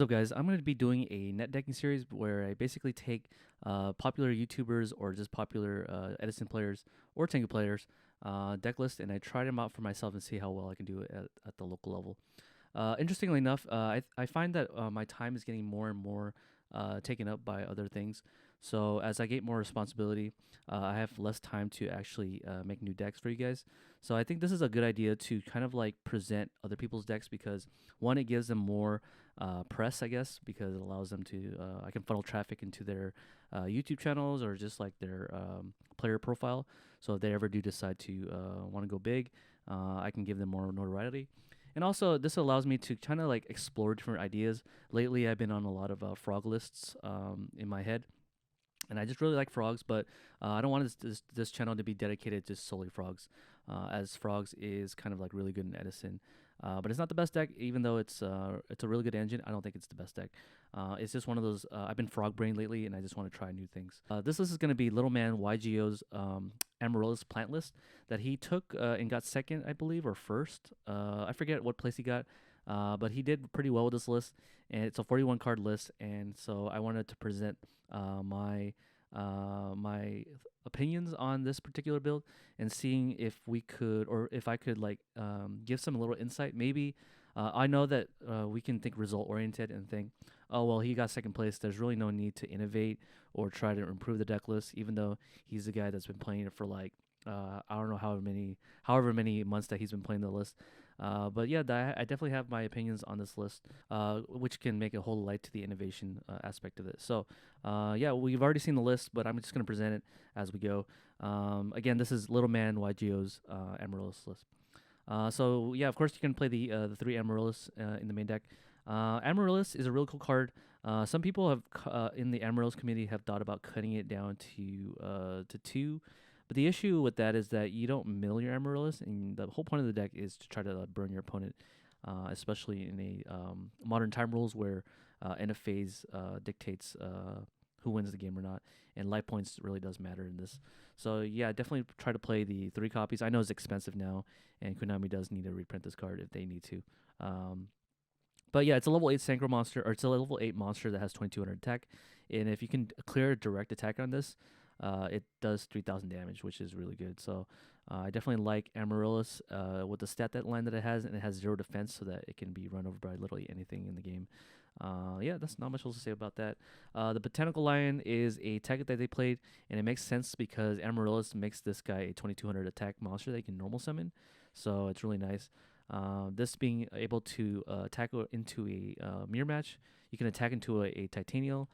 So guys, I'm going to be doing a net decking series where I basically take popular YouTubers or just popular Edison players or Tengu players deck list, and I try them out for myself and see how well I can do it at the local level. Interestingly enough, I find that my time is getting more and more taken up by other things. So as I get more responsibility, I have less time to actually make new decks for you guys. So I think this is a good idea to kind of like present other people's decks because one, it gives them more press, I guess, because it allows them to I can funnel traffic into their YouTube channels or just like their player profile. So if they ever do decide to want to go big, I can give them more notoriety. And also, this allows me to kind of like explore different ideas. Lately, I've been on a lot of frog lists in my head, and I just really like frogs. But I don't want this channel to be dedicated to solely frogs, as frogs is kind of like really good in Edison. But it's not the best deck, even though it's a really good engine. I don't think it's the best deck. It's just one of those. I've been frog brain lately, and I just want to try new things. This list is going to be Little Man YGO's Amaryllis plant list that he took and got second, I believe, or first. I forget what place he got, but he did pretty well with this list, and it's a 41 card list. And so I wanted to present my opinions on this particular build and seeing if we could or if I could like give some little insight. Maybe I know that we can think result oriented and think, oh well, he got second place. There's really no need to innovate or try to improve the deck list, even though he's the guy that's been playing it for like I don't know however many months that he's been playing the list. But yeah, I definitely have my opinions on this list, which can make a whole light to the innovation aspect of it. So yeah, we've already seen the list, but I'm just going to present it as we go. Again, this is Little Man YGO's Amaryllis list. So yeah, of course you can play the three Amaryllis in the main deck. Amaryllis is a really cool card. Some people have in the Amaryllis community have thought about cutting it down to two, but the issue with that is that you don't mill your Amaryllis, and the whole point of the deck is to try to burn your opponent, especially in a modern time rules where end of phase dictates who wins the game or not, and life points really does matter in this. So yeah, definitely try to play the three copies. I know it's expensive now, and Konami does need to reprint this card if they need to. Um, but yeah, it's a level 8 Synchro monster, or it's a level 8 monster that has 2200 attack. And if you can clear a direct attack on this, it does 3000 damage, which is really good. So I definitely like Amaryllis with the stat that line that it has, and it has 0 defense so that it can be run over by literally anything in the game. Yeah, that's not much else to say about that. The Botanical Lion is a tech that they played, and it makes sense because Amaryllis makes this guy a 2200 attack monster that you can normal summon. So it's really nice. This being able to attack into a mirror match, you can attack into a Titanial,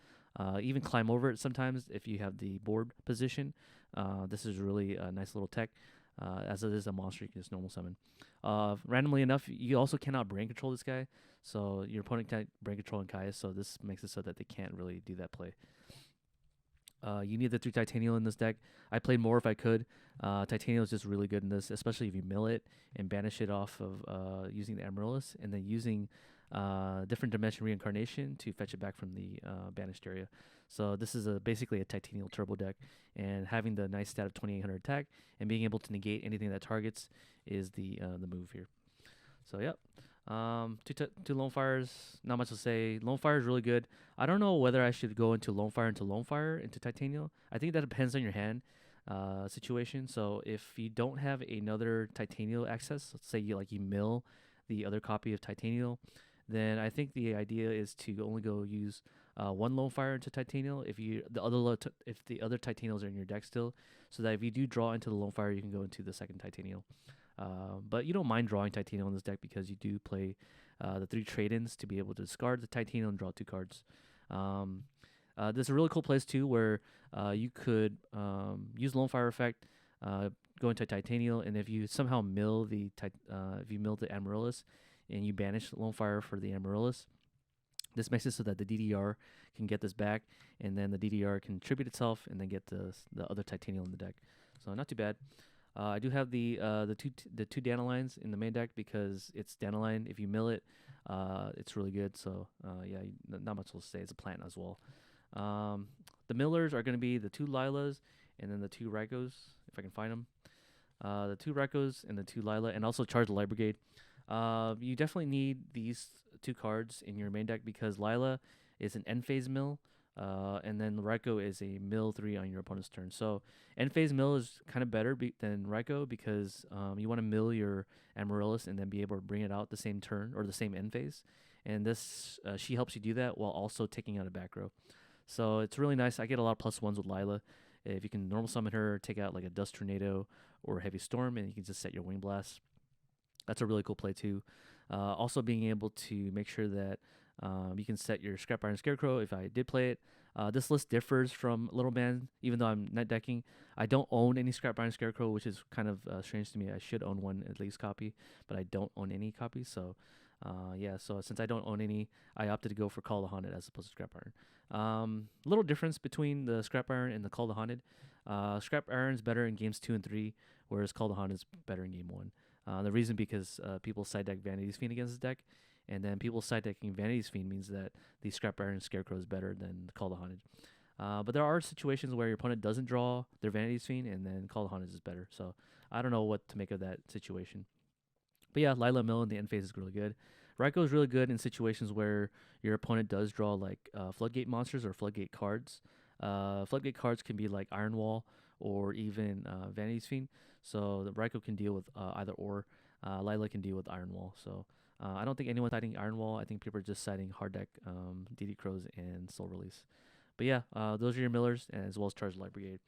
even climb over it sometimes if you have the board position. This is really a nice little tech. As it is a monster, you can just normal summon. Randomly enough, you also cannot brain control this guy, so your opponent can't brain control Kaius, so this makes it so that they can't really do that play. You need the 3 Titanial in this deck. I played more if I could. Titanial is just really good in this, especially if you mill it and banish it off of using the Amaryllis and then using different dimension reincarnation to fetch it back from the banished area. So this is basically a Titanial turbo deck, and having the nice stat of 2800 attack and being able to negate anything that targets is the move here. So yep. Two Lone Fires, not much to say. Lone Fire is really good. I don't know whether I should go into Lone Fire into Titanial. I think that depends on your hand situation. So if you don't have another Titanial access, let's say you mill the other copy of Titanial, then I think the idea is to only go use one Lone Fire into Titanial if the other Titanials are in your deck still, so that if you do draw into the Lone Fire, you can go into the second Titanial. But you don't mind drawing Titanial in this deck because you do play the 3 trade-ins to be able to discard the Titanial and draw 2 cards. There's a really cool place too where you could use Lone Fire effect, go into Titanial, and if you somehow mill if you mill the Amaryllis and you banish Lone Fire for the Amaryllis, this makes it so that the DDR can get this back, and then the DDR can tribute itself and then get the other Titanial in the deck. So not too bad. I do have the two Dandelions in the main deck because it's Dandelion. If you mill it, it's really good. So yeah, not much to say. It's a plant as well. The millers are going to be the 2 Lilas and then the 2 Rykos, if I can find them. The 2 Rykos and the 2 Lila, and also charge the Light Brigade. You definitely need these two cards in your main deck because Lila is an end phase mill, and then Raikou is a mill 3 on your opponent's turn. So end phase mill is kind of better than Raikou because you want to mill your Amaryllis and then be able to bring it out the same turn or the same end phase. And this she helps you do that while also taking out a back row. So it's really nice. I get a lot of +1s with Lila. If you can normal summon her, take out like a Dust Tornado or a Heavy Storm, and you can just set your Wing Blast. That's a really cool play too. Also being able to make sure that you can set your Scrap Iron Scarecrow if I did play it. This list differs from Little Man, even though I'm net decking. I don't own any Scrap Iron Scarecrow, which is kind of strange to me. I should own one at least copy, but I don't own any copies. So yeah, so since I don't own any, I opted to go for Call the Haunted as opposed to Scrap Iron. Little difference between the Scrap Iron and the Call the Haunted. Scrap Iron is better in games 2 and 3, whereas Call the Haunted is better in game 1. The reason because people side deck Vanity's Fiend against this deck, and then people side decking Vanity's Fiend means that the Scrap Iron Scarecrow is better than Call the Haunted. But there are situations where your opponent doesn't draw their Vanity's Fiend, and then Call the Haunted is better. So I don't know what to make of that situation. But yeah, Lila Mill in the end phase is really good. Raikou is really good in situations where your opponent does draw like Floodgate monsters or Floodgate cards. Floodgate cards can be like Iron Wall or even Vanity's Fiend. So the Raikou can deal with either or. Lila can deal with Iron Wall. So I don't think anyone's citing Iron Wall. I think people are just citing hard deck DD Crows and Soul Release. But yeah, those are your millers, as well as Charged Light Brigade.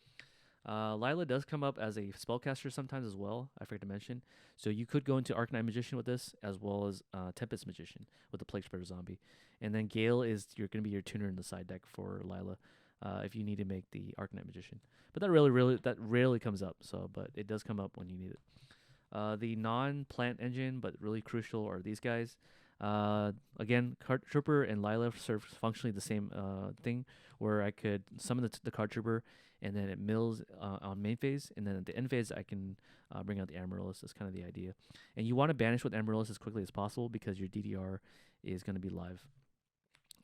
Lila does come up as a spellcaster sometimes as well. I forgot to mention. So you could go into Arcanine Magician with this, as well as Tempest Magician with the Plague Spreader Zombie. And then Gale is going to be your tuner in the side deck for Lila, if you need to make the Arcanine Magician. But that rarely comes up. So, but it does come up when you need it. The non-plant engine, but really crucial, are these guys. Again, Card Trooper and Lila serve functionally the same thing, where I could summon the Card Trooper, and then it mills on main phase, and then at the end phase, I can bring out the Amaryllis. That's kind of the idea. And you want to banish with Amaryllis as quickly as possible because your DDR is going to be live.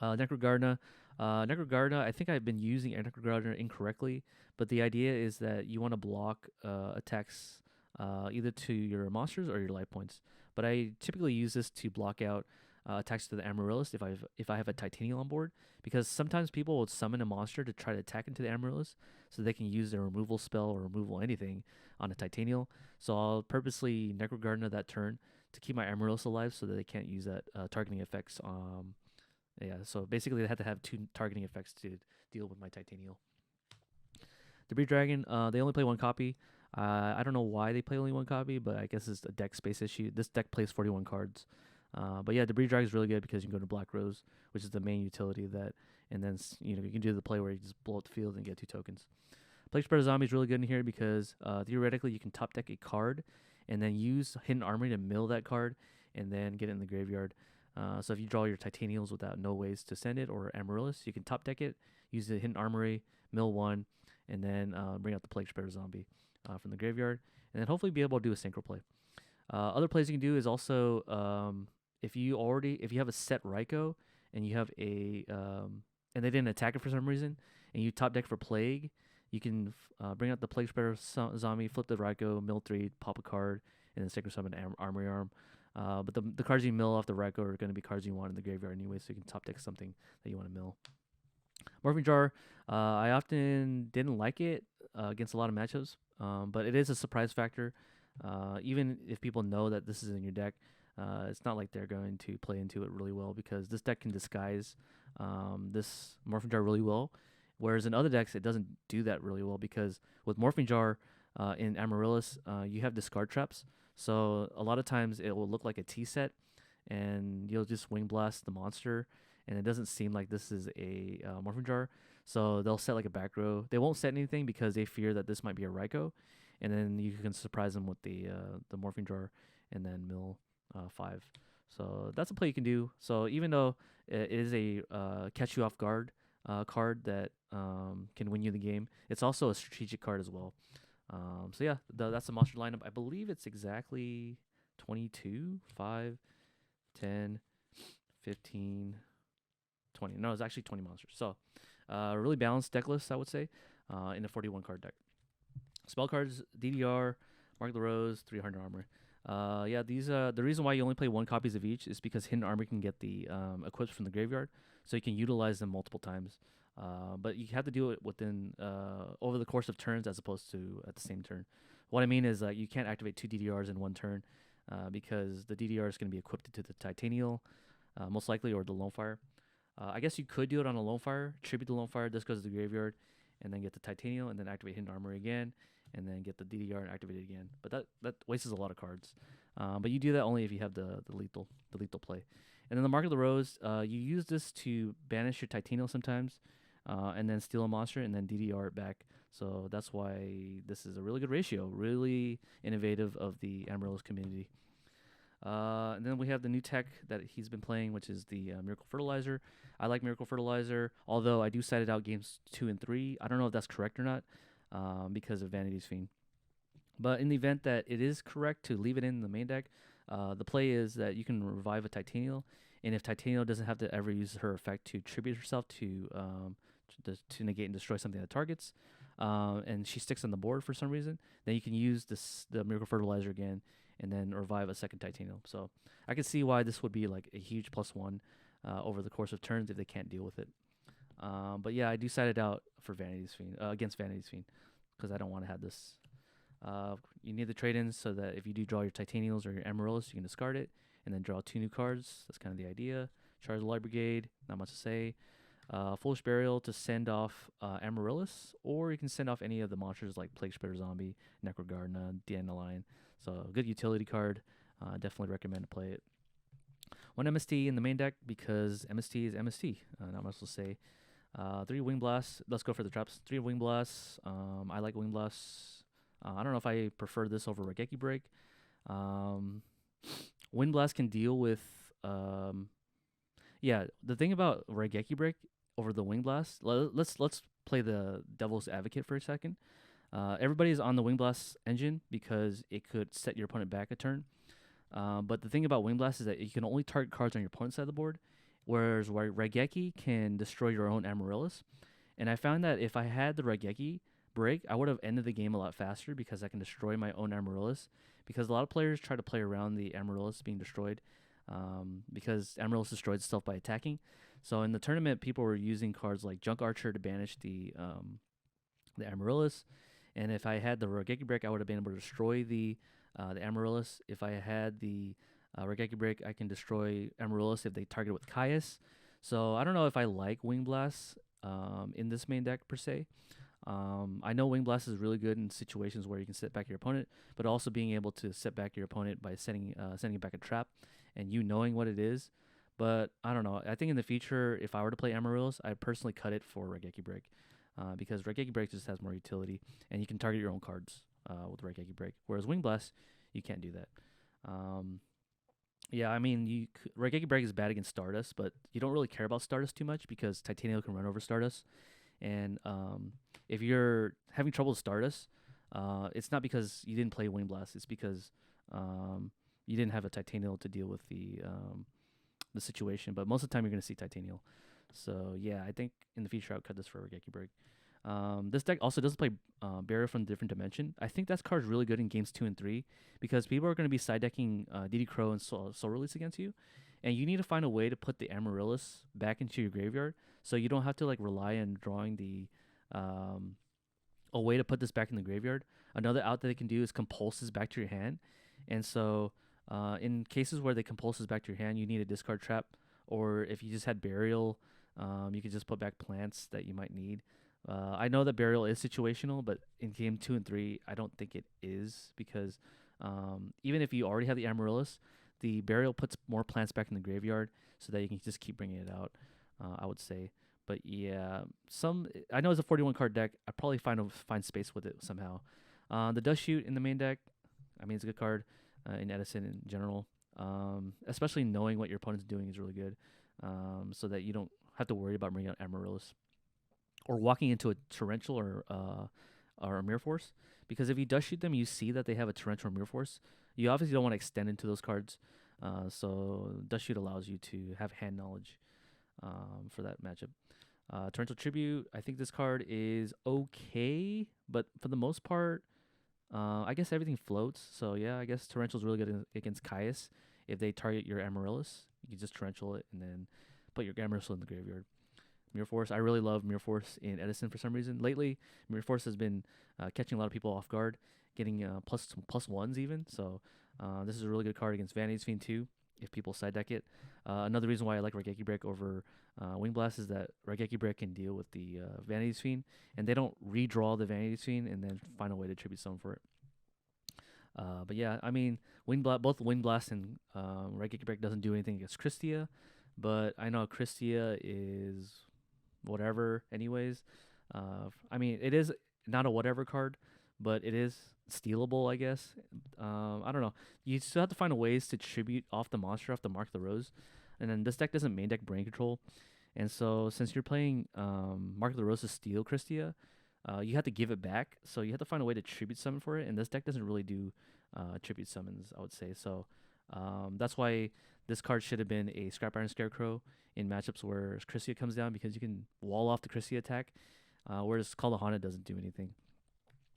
Necrogardener. Necrogardener, I think I've been using Necrogardener incorrectly, but the idea is that you want to block attacks either to your monsters or your life points. But I typically use this to block out attacks to the Amaryllis if I have a Titanium on board, because sometimes people will summon a monster to try to attack into the Amaryllis so they can use their removal spell or removal anything on a Titanium. So I'll purposely Necrogardener that turn to keep my Amaryllis alive so that they can't use that targeting effects. Yeah, so basically I had to have 2 targeting effects to deal with my Titanium. Debris Dragon, they only play 1 copy. I don't know why they play only 1 copy, but I guess it's a deck space issue. This deck plays 41 cards. But yeah, Debris Dragon is really good because you can go to Black Rose, which is the main utility of that. And then you can do the play where you just blow up the field and get 2 tokens. Plague Spreader Zombie is really good in here because theoretically you can top deck a card and then use Hidden Armory to mill that card and then get it in the graveyard. So if you draw your Titaniums without no ways to send it or Amaryllis, you can top deck it, use the Hidden Armory, mill 1, and then bring out the Plague Spreader Zombie from the graveyard, and then hopefully be able to do a synchro play. Other plays you can do is also if you have a set Raikou and you have a and they didn't attack it for some reason, and you top deck for Plague, you can bring out the Plague Spreader Zombie, flip the Raikou, mill 3, pop a card, and then synchro summon Armory Arm. But the cards you mill off the Raikou are going to be cards you want in the graveyard anyway, so you can top deck something that you want to mill. Morphing Jar, I often didn't like it against a lot of matchups, but it is a surprise factor. Even if people know that this is in your deck, it's not like they're going to play into it really well because this deck can disguise this Morphing Jar really well, whereas in other decks it doesn't do that really well because with Morphing Jar in Amaryllis, you have discard traps. So a lot of times it will look like a T set, and you'll just Wing Blast the monster, and it doesn't seem like this is a Morphing Jar. So they'll set like a back row. They won't set anything because they fear that this might be a Raikou, and then you can surprise them with the Morphing Jar and then mill 5. So that's a play you can do. So even though it is a catch you off guard card that can win you the game, it's also a strategic card as well. So yeah, that's the monster lineup. I believe it's exactly 22, 5, 10, 15, 20. No, it's actually 20 monsters. So really balanced deck list, I would say, in a 41 card deck. Spell cards, DDR, Mark the Rose, 300 armor. Yeah, these the reason why you only play one copies of each is because hidden armor can get the equips from the graveyard, so you can utilize them multiple times. But you have to do it within over the course of turns as opposed to at the same turn. What I mean is you can't activate two DDRs in one turn because the DDR is going to be equipped to the Titanial, most likely, or the Lone Fire. I guess you could do it on a Lone Fire, tribute the Lone Fire, this goes to the graveyard, and then get the Titanial, and then activate hidden armor again, and then get the DDR and activate it again. But that wastes a lot of cards. But you do that only if you have the lethal play. And then the Mark of the Rose, you use this to banish your Titanial sometimes, and then steal a monster and then DDR it back. So that's why this is a really good ratio, really innovative of the Amaryllis community. And then we have the new tech that he's been playing, which is the Miracle Fertilizer. I like Miracle Fertilizer, although I do side it out games 2 and 3. I don't know if that's correct or not because of Vanity's Fiend. But in the event that it is correct to leave it in the main deck, the play is that you can revive a Titanial, and if Titanial doesn't have to ever use her effect to tribute herself to negate and destroy something that targets, and she sticks on the board for some reason, then you can use the Miracle Fertilizer again, and then revive a second Titanial. So I can see why this would be like a huge +1 over the course of turns if they can't deal with it. But yeah, I do side it out for Vanity's Fiend against Vanity's Fiend because I don't want to have this. You need the trade-ins so that if you do draw your Titanials or your Amaryllis, you can discard it and then draw 2 new cards. That's kind of the idea. Charge the Light Brigade, not much to say. Foolish Burial to send off Amaryllis, or you can send off any of the monsters like Plague Spreader Zombie, Necrogardener, Dandelion. So good utility card. Definitely recommend to play it. One MST in the main deck because MST is MST. Not much to say. 3 Wing Blasts. Let's go for the traps. 3 Wing Blasts. I like Wing Blasts. I don't know if I prefer this over Regeki Break. Wind Blast can deal with. Yeah, the thing about Regeki Break over the Wing Blast. Let's play the Devil's Advocate for a second. Everybody's on the Wing Blast engine because it could set your opponent back a turn. But the thing about Wing Blast is that you can only target cards on your opponent's side of the board, whereas Regeki can destroy your own Amaryllis. And I found that if I had the Regeki break, I would have ended the game a lot faster because I can destroy my own Amaryllis. Because a lot of players try to play around the Amaryllis being destroyed because Amaryllis destroys itself by attacking. So in the tournament, people were using cards like Junk Archer to banish the Amaryllis. And if I had the Regeki break, I would have been able to destroy the Amaryllis. If I had the Regeki break, I can destroy Amaryllis if they target with Caius. So I don't know if I like Wing Blast in this main deck per se. I know Wing Blast is really good in situations where you can set back your opponent, but also being able to set back your opponent by sending back a trap and you knowing what it is. But I don't know. I think in the future, if I were to play Amaryllis, I'd personally cut it for Regeki Break because Regeki Break just has more utility and you can target your own cards with Regeki Break. Whereas Wing Blast, you can't do that. Yeah, I mean, Regeki Break is bad against Stardust, but you don't really care about Stardust too much because Titanium can run over Stardust. And if you're having trouble with Stardust, it's not because you didn't play Wing Blast. It's because you didn't have a Titanial to deal with the situation. But most of the time, you're going to see Titanial. So, yeah, I think in the future, I would cut this for Regeki Break. This deck also doesn't play Barrier from a Different Dimension. I think that card's really good in games 2 and 3 because people are going to be side decking DD Crow and Soul Release against you. And you need to find a way to put the Amaryllis back into your graveyard so you don't have to like rely on drawing the a way to put this back in the graveyard. Another out that they can do is compulses back to your hand. And so in cases where they compulses back to your hand, you need a discard trap. Or if you just had Burial, you could just put back plants that you might need. I know that Burial is situational, but in game 2 and 3, I don't think it is because even if you already have the Amaryllis, the Burial puts more plants back in the graveyard so that you can just keep bringing it out, I would say. But yeah, I know it's a 41 card deck. I probably find space with it somehow. The Dust Shoot in the main deck, I mean, it's a good card in Edison in general. Especially knowing what your opponent's doing is really good, so that you don't have to worry about bringing out Amaryllis or walking into a Torrential or a Mirror Force. Because if you Dust Shoot them, you see that they have a Torrential or Mirror Force. You obviously don't want to extend into those cards. So Dust Shoot allows you to have hand knowledge for that matchup. Torrential Tribute, I think this card is okay, but for the most part, I guess everything floats. So yeah, I guess Torrential's really good against Caius. If they target your Amaryllis, you can just Torrential it and then put your Amaryllis in the graveyard. Mirror Force, I really love Mirror Force in Edison for some reason. Lately, Mirror Force has been catching a lot of people off guard, getting plus ones even. So this is a really good card against Vanity's Fiend too, if people side deck it. Another reason why I like Raigeki Break over Wing Blast is that Raigeki Break can deal with the Vanity's Fiend, and they don't redraw the Vanity's Fiend and then find a way to tribute summon for it. But yeah, I mean, both Wind Blast and Raigeki Break doesn't do anything against Christia, but I know Christia is whatever anyways. I mean, it is not a whatever card, but it is stealable, I guess. I don't know. You still have to find ways to tribute off the monster, off the Mark the Rose, and then this deck doesn't main deck Brain Control, and so since you're playing Mark the Rose to steal Christia, you have to give it back. So you have to find a way to tribute summon for it, and this deck doesn't really do tribute summons, I would say. So that's why this card should have been a Scrap Iron Scarecrow in matchups where Christia comes down, because you can wall off the Christia attack, whereas Call of Hana doesn't do anything.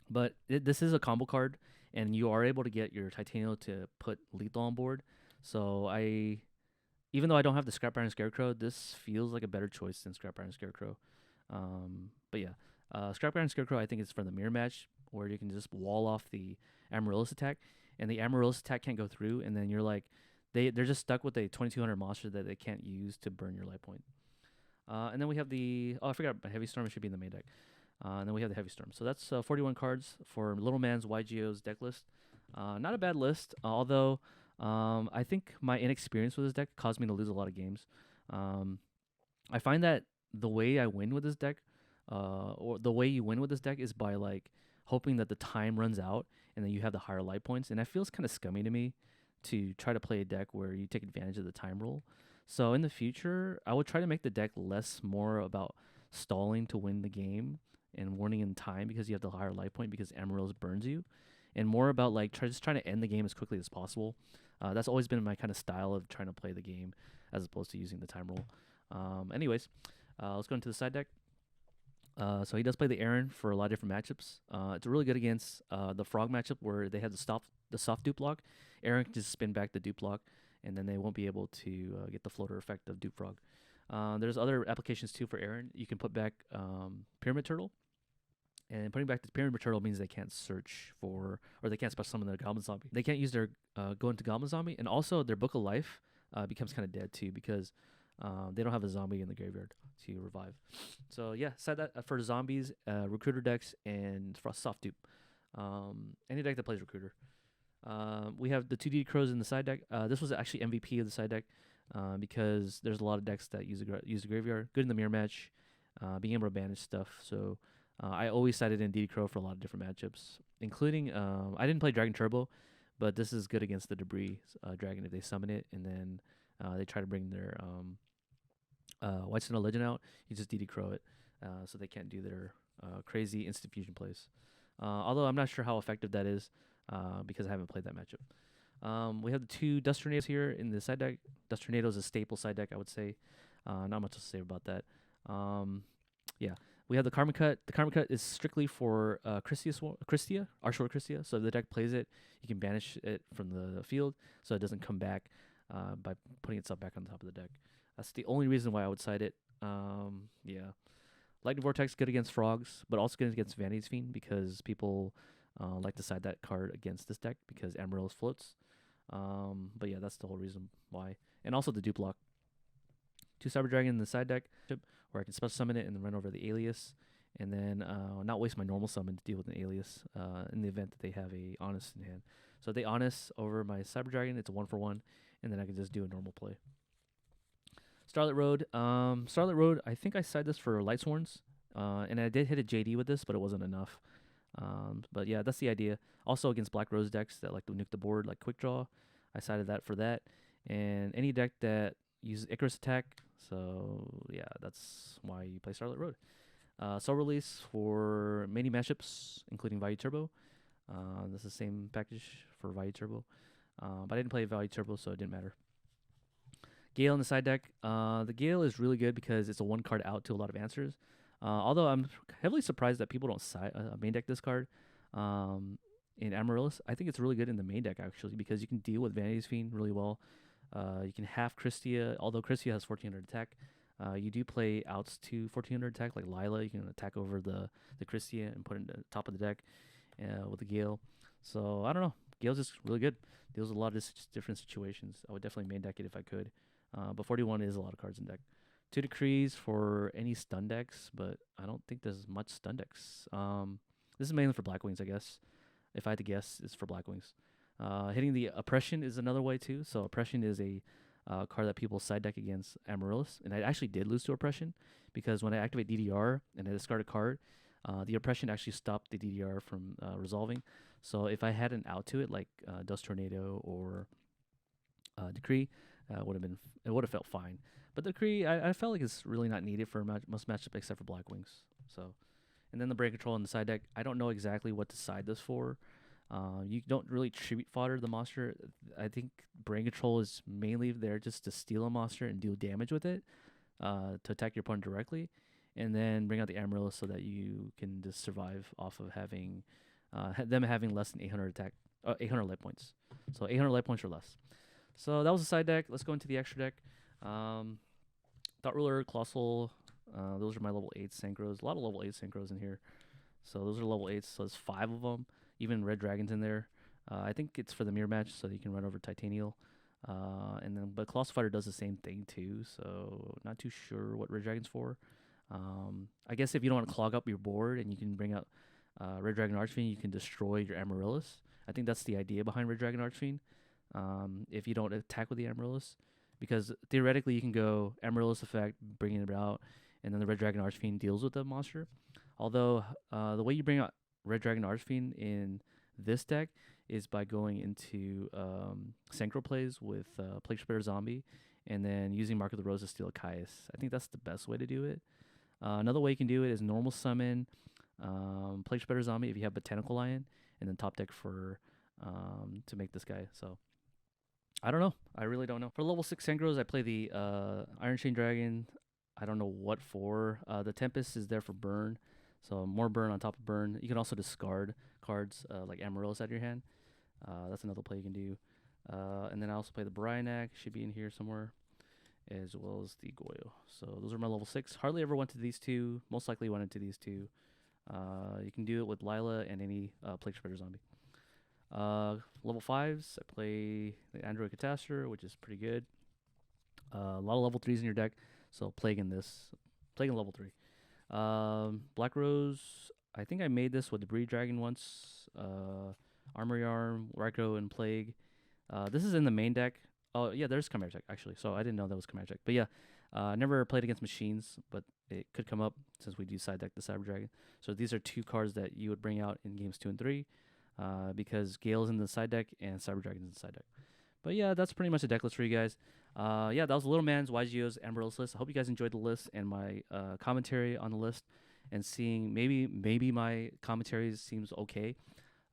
But this is a combo card, and you are able to get your Titanium to put lethal on board. So even though I don't have the Scrap Iron Scarecrow, this feels like a better choice than Scrap Iron Scarecrow. But yeah, Scrap Iron Scarecrow, I think, is for the mirror match, where you can just wall off the Amaryllis attack, and the Amaryllis attack can't go through, and then you're like, they're just stuck with a 2200 monster that they can't use to burn your life point. And then we have I forgot, Heavy Storm should be in the main deck. And then we have the Heavy Storm. So that's 41 cards for Little Man's YGO's deck list. Not a bad list, although I think my inexperience with this deck caused me to lose a lot of games. I find that the way I win with this deck, or the way you win with this deck, is by like hoping that the time runs out and then you have the higher life points. And that feels kind of scummy to me, to try to play a deck where you take advantage of the time roll. So in the future, I would try to make the deck more about stalling to win the game and warning in time because you have the higher life point because Amaryllis burns you, and more about like just trying to end the game as quickly as possible. That's always been my kind of style of trying to play the game as opposed to using the time roll. Anyways, let's go into the side deck. So he does play the Aaron for a lot of different matchups. It's really good against the Frog matchup where they have the soft dupe block. Aaron can just spin back the dupe block, and then they won't be able to get the floater effect of dupe frog. There's other applications too for Aaron. You can put back Pyramid Turtle, and putting back the Pyramid Turtle means they can't search for, or they can't special summon their Goblin Zombie. They can't use their go into Goblin Zombie, and also their Book of Life becomes kind of dead too because they don't have a zombie in the graveyard to revive. So yeah, set that for zombies, recruiter decks, and for soft dupe. Any deck that plays recruiter. We have the 2D Crows in the side deck. This was actually MVP of the side deck because there's a lot of decks that use the graveyard. Good in the mirror match, being able to banish stuff. So I always sided in DD Crow for a lot of different matchups, including I didn't play Dragon Turbo, but this is good against the Debris Dragon if they summon it and then they try to bring their White Sentinel Legend out. You just DD Crow it, so they can't do their crazy instant fusion plays. Although I'm not sure how effective that is because I haven't played that matchup. We have the two Dust Tornadoes here in the side deck. Dust Tornado is a staple side deck, I would say. Not much to say about that. Yeah. We have the Karma Cut. The Karma Cut is strictly for Christia, Arshor Christia. So if the deck plays it, you can banish it from the field so it doesn't come back by putting itself back on the top of the deck. That's the only reason why I would side it. Yeah. Lightning Vortex, good against frogs, but also good against Vanity's Fiend because people like to side that card against this deck because Amaryllis floats. But yeah, that's the whole reason why. And also the dupe block. 2 Cyber Dragon in the side deck where I can special summon it and then run over the Alias. And then not waste my normal summon to deal with an Alias in the event that they have a Honest in hand. So if they Honest over my Cyber Dragon, it's a 1-for-1, and then I can just do a normal play. Starlit Road. Starlit Road, I think I side this for Light Sworns. And I did hit a JD with this, but it wasn't enough. But yeah, that's the idea. Also against Black Rose decks that like to nuke the board, like Quick Draw, I sided that for that. And any deck that uses Icarus attack. So yeah, that's why you play Starlit Road. Soul Release for many matchups, including Value Turbo. This is the same package for Value Turbo. But I didn't play Value Turbo, so it didn't matter. Gale in the side deck. The Gale is really good because it's a 1-card out to a lot of answers. Although I'm heavily surprised that people don't main deck this card. in Amaryllis. I think it's really good in the main deck actually because you can deal with Vanity's Fiend really well. You can half Christia, although Christia has 1400 attack. You do play outs to 1400 attack, like Lila. You can attack over the Christia and put it in the top of the deck with the Gale. So I don't know. Gale's just really good. Deals with a lot of different situations. I would definitely main deck it if I could. But 41 is a lot of cards in deck. 2 Decrees for any stun decks, but I don't think there's much stun decks. This is mainly for Blackwings, I guess. If I had to guess, it's for Blackwings. Hitting the Oppression is another way too. So Oppression is a card that people side deck against Amaryllis, and I actually did lose to Oppression because when I activate DDR and I discard a card, the Oppression actually stopped the DDR from resolving. So if I had an out to it, like Dust Tornado or Decree, it would have felt fine. But Decree, I felt like it's really not needed for most matchup except for Blackwings. So, and then the Brain Control on the side deck, I don't know exactly what to side this for. You don't really tribute fodder the monster. I think Brain Control is mainly there just to steal a monster and deal damage with it, to attack your opponent directly, and then bring out the Amaryllis so that you can just survive off of having them having less than 800 attack, 800 life points. So 800 life points or less. So that was the side deck. Let's go into the extra deck. Thought Ruler, Colossal. Those are my level 8 synchros. A lot of level 8 synchros in here. So those are level 8s. So there's 5 of them. Even Red Dragon's in there. I think it's for the mirror match, so that you can run over Titanial. But Colossal Fighter does the same thing too. So not too sure what Red Dragon's for. I guess if you don't want to clog up your board and you can bring out Red Dragon Archfiend, you can destroy your Amaryllis. I think that's the idea behind Red Dragon Archfiend. If you don't attack with the Amaryllis, because theoretically you can go Amaryllis effect, bringing it out, and then the Red Dragon Archfiend deals with the monster. Although the way you bring out Red Dragon Archfiend in this deck is by going into Synchro plays with Plague Spreader Zombie, and then using Mark of the Rose to steal a Caius. I think that's the best way to do it. Another way you can do it is normal summon Plague Spreader Zombie if you have Botanical Lion, and then top deck for to make this guy. So I don't know. I really don't know. For level 6 Synchros, I play the Iron Chain Dragon. I don't know what for. The Tempest is there for burn. So more burn on top of burn. You can also discard cards like Amaryllis out of your hand. That's another play you can do. And then I also play the Bryanak. Should be in here somewhere. As well as the Goyo. So those are my level 6. Hardly ever went to these two. Most likely went into these two. You can do it with Lila and any Plague Spreader Zombie. Level 5s, I play the Android Catastor, which is pretty good. A lot of level 3s in your deck. So Plague in level 3. Black Rose, I think I made this with the Breed Dragon once. Armory Arm, Ryko, and Plague. This is in the main deck. Oh, yeah, there's Chimera Tech, actually. So I didn't know that was Chimera Tech. But yeah, never played against machines, but it could come up since we do side deck the Cyber Dragon. So these are 2 cards that you would bring out in games 2 and 3 because Gale's in the side deck and Cyber Dragon's in the side deck. But yeah, that's pretty much a deck list for you guys. Yeah, that was Little Man's YGO's Amaryllis list. I hope you guys enjoyed the list and my commentary on the list, and seeing maybe my commentary seems okay.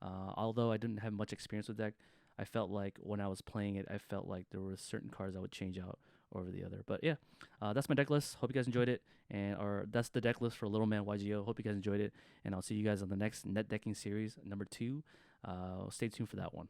Although I didn't have much experience with deck, I felt like when I was playing it, I felt like there were certain cards I would change out over the other. But yeah, that's my deck list. Hope you guys enjoyed it, or that's the deck list for Little Man YGO. Hope you guys enjoyed it, and I'll see you guys on the next net decking series number 2. Stay tuned for that one.